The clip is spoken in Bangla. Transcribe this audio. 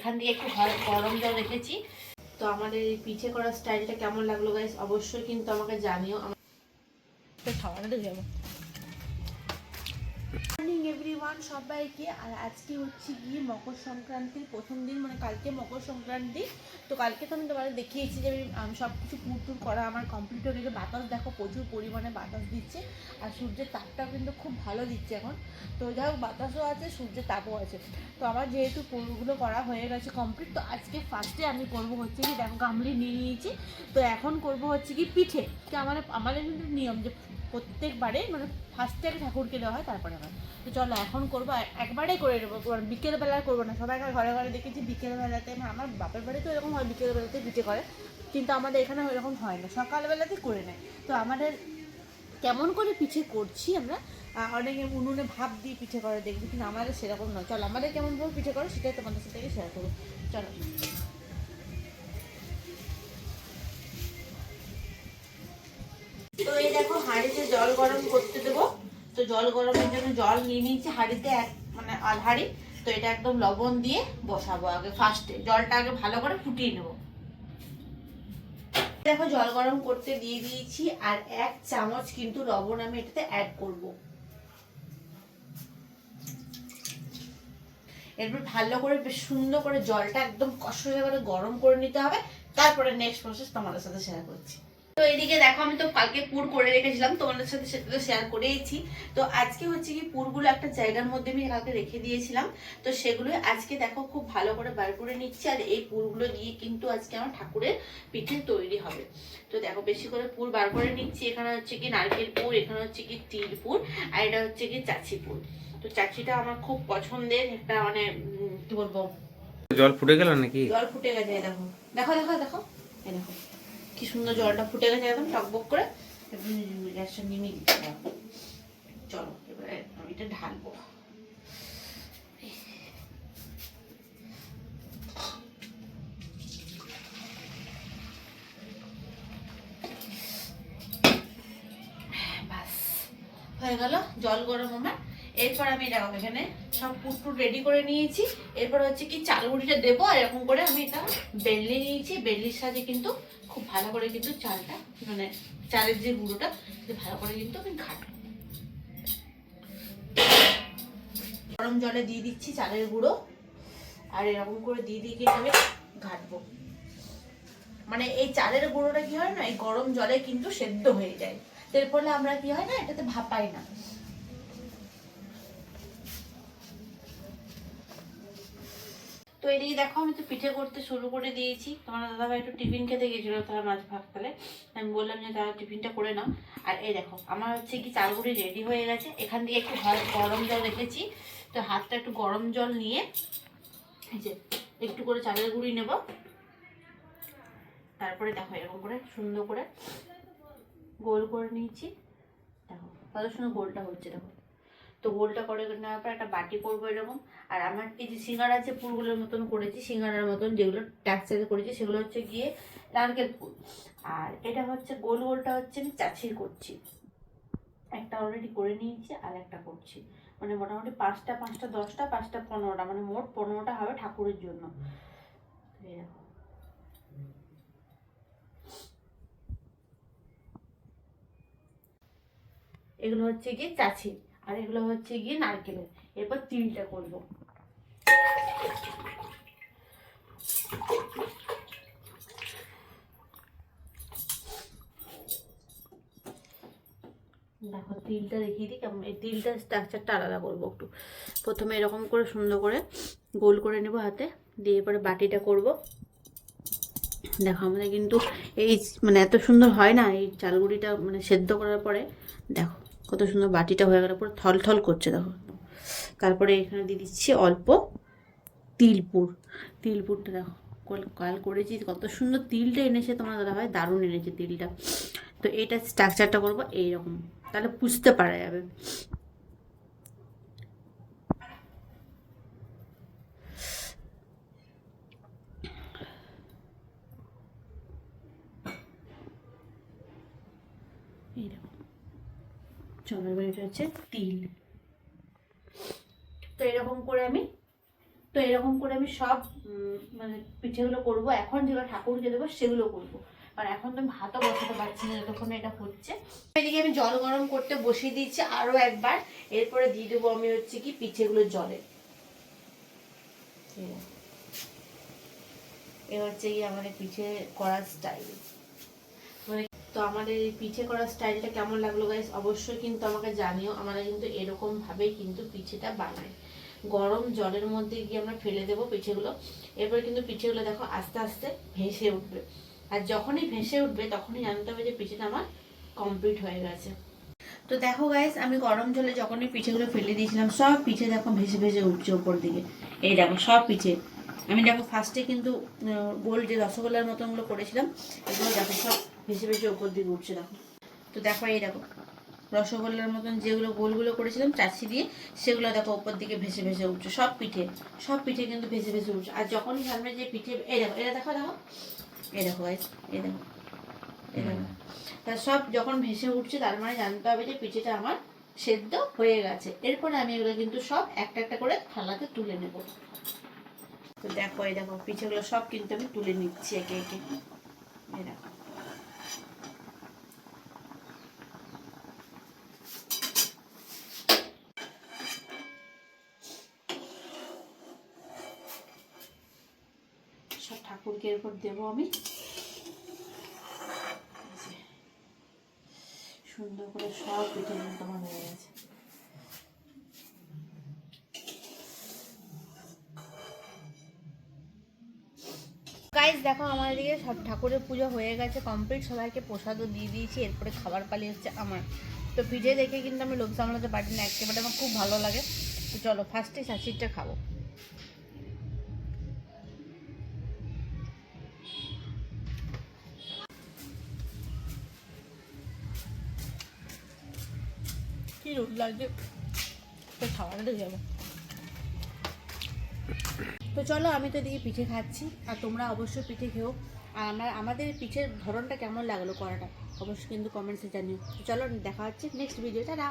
এখান দিয়ে একটু গরম জল রেখেছি। তো আমাদের এই পিঠে করার স্টাইলটা কেমন লাগলো গাইস অবশ্যই কিন্তু আমাকে জানিও। খাওয়াতে যাবো। মর্নিং এভরিওয়ান সবাইকে। আর আজকে হচ্ছে গিয়ে মকর সংক্রান্তির প্রথম দিন, মানে কালকে মকর সংক্রান্তি। তো কালকে তো আমি তোমাদের দেখিয়েছি যে আমি সব কিছু পুর করা আমার কমপ্লিট হয়ে গেছে। বাতাস দেখো প্রচুর পরিমাণে বাতাস দিচ্ছে, আর সূর্যের তাপটাও কিন্তু খুব ভালো দিচ্ছে এখন। তো যাই হোক, বাতাসও আছে, সূর্যের তাপও আছে। তো আমার যেহেতু পুরগুলো করা হয়ে গেছে কমপ্লিট, তো আজকে ফার্স্টে আমি করবো হচ্ছে কি, দেখো গামলি নিয়ে নিয়েছি। তো এখন করবো হচ্ছে কি পিঠে। তো আমাদের কিন্তু নিয়ম যে প্রত্যেকবারে মানে ফার্স্টে আগে ঠাকুরকে দেওয়া হয়, তারপরে হয়। তো চলো এখন করবো, একবারেই করে নেবো, বিকেলবেলায় করবো না। সবাই ঘরে ঘরে দেখেছি বিকেলবেলাতে, আমার বাপের বাড়ি তো এরকম হয় বিকেলবেলাতে পিঠে করে, কিন্তু আমাদের এখানে এরকম হয় না, সকালবেলাতে করে নেয়। তো আমাদের কেমন করে পিঠে করছি আমরা, অনেকে উনুনে ভাপ দিয়ে পিঠে করে দেখবি, কিন্তু আমাদের সেরকম নয়। চলো আমাদের কেমনভাবে পিঠে করে সেটাই তোমাদের সাথে শেয়ার করবো। চলো। তো এই দেখো হাঁড়িতে জল গরম করতে দেবো। তো জল গরমের জন্য জল নিয়ে নিয়েছি হাঁড়িতে, মানে আধ হাঁড়ি। তো এটা একদম লবণ দিয়ে বসাবো আগে ফার্স্টে, জলটা আগে ভালো করে ফুটিয়ে নেবো। দেখো জল গরম করতে দিয়ে দিয়েছি, আর 1 চামচ কিন্তু লবণ আমি এটাতে অ্যাড করব। এরপর ভালো করে বেশ সুন্দর করে জলটা একদম কষানো করে গরম করে নিতে হবে। তারপরে নেক্সট প্রসেস তোমাদের সাথে শেয়ার করছি। তো এদিকে দেখো আমি তো কালকে পুর করে রেখেছিলাম, তোমাদের সাথে সেটা তো শেয়ার করেইছি। তো আজকে হচ্ছে কি পুরগুলো একটা জায়গার মধ্যে আমি কালকে রেখে দিয়েছিলাম। তো সেগুলো আজকে দেখো খুব ভালো করে বার করে নিচ্ছি, আর এই পুরগুলো দিয়ে কিন্তু আজকে আমার ঠাকুরের পিঠে তৈরি হবে। তো দেখো বেশি করে পুর বার করে নিচ্ছি। এখানে হচ্ছে কি নারকেল পুর, এখানে হচ্ছে কি তিল পুর, আর এটা হচ্ছে কি চাচি পুর। তো চাচিটা আমার খুব পছন্দের একটা, মানে কি বলবো, জল ফুটে গেল নাকি? জল ফুটে গেছে। দেখো দেখো দেখো দেখো, এই দেখো কি সুন্দর জলটা ফুটে গেছে একদম টকবক করে। গ্যাসটা নিয়ে দিতে হবে। চলো এবারে আমি এটা ঢালবো। বাস হয়ে গেল জল গরম আমার। এরপর আমি দেখো এখানে সব পুটটুট রেডি করে নিয়েছি। এরপর হচ্ছে কি চাল গুঁড়িটা দেবো, আর এরকম করে আমি এটা বেলে নিয়েছি। বেলির সাথে কিন্তু খুব ভালো করে কিন্তু চালটা, মানে চালের যে গুঁড়োটা ভালো করে কিন্তু আমি ঘাটবো। গরম জলে দিয়ে দিচ্ছি চালের গুঁড়ো, আর এরকম করে দিয়ে দিয়ে কিন্তু আমি ঘাটবো। মানে এই চালের গুঁড়োটা কি হয় না, এই গরম জলে কিন্তু সেদ্ধ হয়ে যায়। এর ফলে আমরা কি হয় না, এটাতে ভাপাই না। তো এদিকে দেখো আমি তো পিঠে করতে শুরু করে দিয়েছি। তোমার দাদাভাই একটু টিফিন খেতে গেছিলো, তারা মাছ ভাত ফেলে। আমি বললাম যে তারা টিফিনটা করে নাও। আর এই দেখো আমার হচ্ছে কি চালগুড়ি রেডি হয়ে গেছে। এখান দিয়ে একটু গরম জল রেখেছি। তো হাতটা একটু গরম জল নিয়ে এই যে একটু করে চালের গুঁড়ি নেব। তারপরে দেখো এরকম করে সুন্দর করে গোল করে নিয়েছি। দেখো কত সুন্দর গোলটা হচ্ছে দেখো। তো গোলটা করে নেওয়ার পর একটা বাটি করবো এরকম। আর আমার এই যে সিঙ্গারা যে পুরগুলোর মতন করেছি, সিঙ্গারার মতন যেগুলো ট্যাক্সারে করেছি, সেগুলো হচ্ছে গিয়ে নারকেল ফুল। আর এটা হচ্ছে গোল গোলটা হচ্ছে আমি চাচির করছি। একটা অলরেডি করে নিয়েছি, আর একটা করছি। মানে মোটামুটি 5টা 5টা 10টা 5টা 15টা, মানে মোট 15টা হবে ঠাকুরের জন্য। এগুলো হচ্ছে গিয়ে চাচি, আর এগুলো হচ্ছে গিয়ে নারকেলের। এরপর তিলটা করবো। দেখো তিলটা দেখিয়ে দিই কেমন। এই তিলটা স্ট্রাকচারটা আলাদা করবো একটু। প্রথমে এরকম করে সুন্দর করে গোল করে নেবো হাতে, দিয়ে এরপরে বাটিটা করব। দেখো আমাদের কিন্তু এই মানে এত সুন্দর হয় না এই চালগুড়িটা, মানে সেদ্ধ করার পরে দেখো কত সুন্দর বাটিটা হয়ে গেল, পুরো থল থল করছে দেখো। তারপরে এখানে দিয়ে দিচ্ছি অল্প তিলপুর। তিলপুরটা দেখো কাল করেছি, কত সুন্দর তিলটা এনেছে তোমার দাদাভাই, দারুণ এনেছে তিলটা। তো এইটা স্ট্রাকচারটা করবো এইরকম, তাহলে বুঝতে পারা যাবে। এইরকম চলো এবার এটা হচ্ছে তিল। তো এরকম করে আমি সব মানে পিঠেগুলো করবো, এখন যেগুলো ঠাকুরকে দেবো সেগুলো করবো। আর এখন তো আমি ভাতও বসাতে পারছি না যতক্ষণ এটা হচ্ছে। এদিকে আমি জল গরম করতে বসিয়ে দিচ্ছি আরো একবার, এরপরে দিয়ে দেবো আমি হচ্ছে কি পিঠেগুলো জলে। এ হচ্ছে কি আমাদের পিঠে করার স্টাইল। মানে তো আমাদের এই পিঠে করার স্টাইলটা কেমন লাগলো গাইস অবশ্যই কিন্তু আমাকে জানিও। আমরা কিন্তু এরকম ভাবেই কিন্তু পিঠেটা বানাই, গরম জলের মধ্যে গিয়ে আমরা ফেলে দেবো পিঠেগুলো। এরপরে কিন্তু পিঠেগুলো দেখো আস্তে আস্তে ভেসে উঠবে, আর যখনই ভেসে উঠবে তখনই জানতে হবে যে পিঠেটা আমার কমপ্লিট হয়ে গেছে। তো দেখো গাইস আমি গরম জলে যখনই পিঠেগুলো ফেলে দিয়েছিলাম সব পিঠে দেখো ভেসে ভেসে উঠছে উপর দিকে। এই দেখো সব পিঠে আমি দেখো ফার্স্টে কিন্তু গোল যে রসগোল্লার মতনগুলো করেছিলাম এগুলো দেখো সব ভেসে ভেসে উপর দিকে উঠছে দেখো। তো দেখো এই দেখো রসগোল্লার মতন যেগুলো গোলগুলো করেছিলাম চাচ্ছি দিয়ে সেগুলো দেখো উপর দিকে ভেসে ভেসে উঠছে সব পিঠে কিন্তু ভেসে ভেসে উঠছে। আর যখনই সামনে যে পিঠে এই দেখো এটা দেখো দেখো এই দেখো গাইস এই দেখো এই দেখো তা সব যখন ভেসে উঠছে তার মানে জানতে হবে যে পিঠেটা আমার সেদ্ধ হয়ে গেছে। এরপরে আমি এগুলো কিন্তু সব একটা একটা করে থালাতে তুলে নেব। তো দেখো এই দেখো পিঠেগুলো সব কিন্তু আমি তুলে নিচ্ছি একে একে। এই দেখো সব ঠাকুরকে এরপর দেবো আমি। সুন্দর করে সব পিঠে কিন্তু আমার হয়ে গেছে। গাইস দেখো আমার এদিকে সব ঠাকুরের পুজো হয়ে গেছে কমপ্লিট, সবাইকে প্রসাদও দিয়ে দিয়েছি, এরপরে খাবার পালি হচ্ছে আমার। তো পিঠে দেখে কিন্তু আমি লোক সামলাতে পারি না একেবারে, আমার খুব ভালো লাগে। তো চলো ফার্স্টে শাশিরটা খাবো। কি রোদ লাগছে তো খাওয়াটা দেখে যাবো। তো চলো আমি তো এদিকে পিঠে খাচ্ছি আর তোমরা অবশ্যই পিঠে খেও। আর আমাদের পিঠের ধরনটা কেমন লাগলো করাটা অবশ্যই কিন্তু কমেন্টসে জানিও। তো চলো দেখা হচ্ছে নেক্সট ভিডিওটা।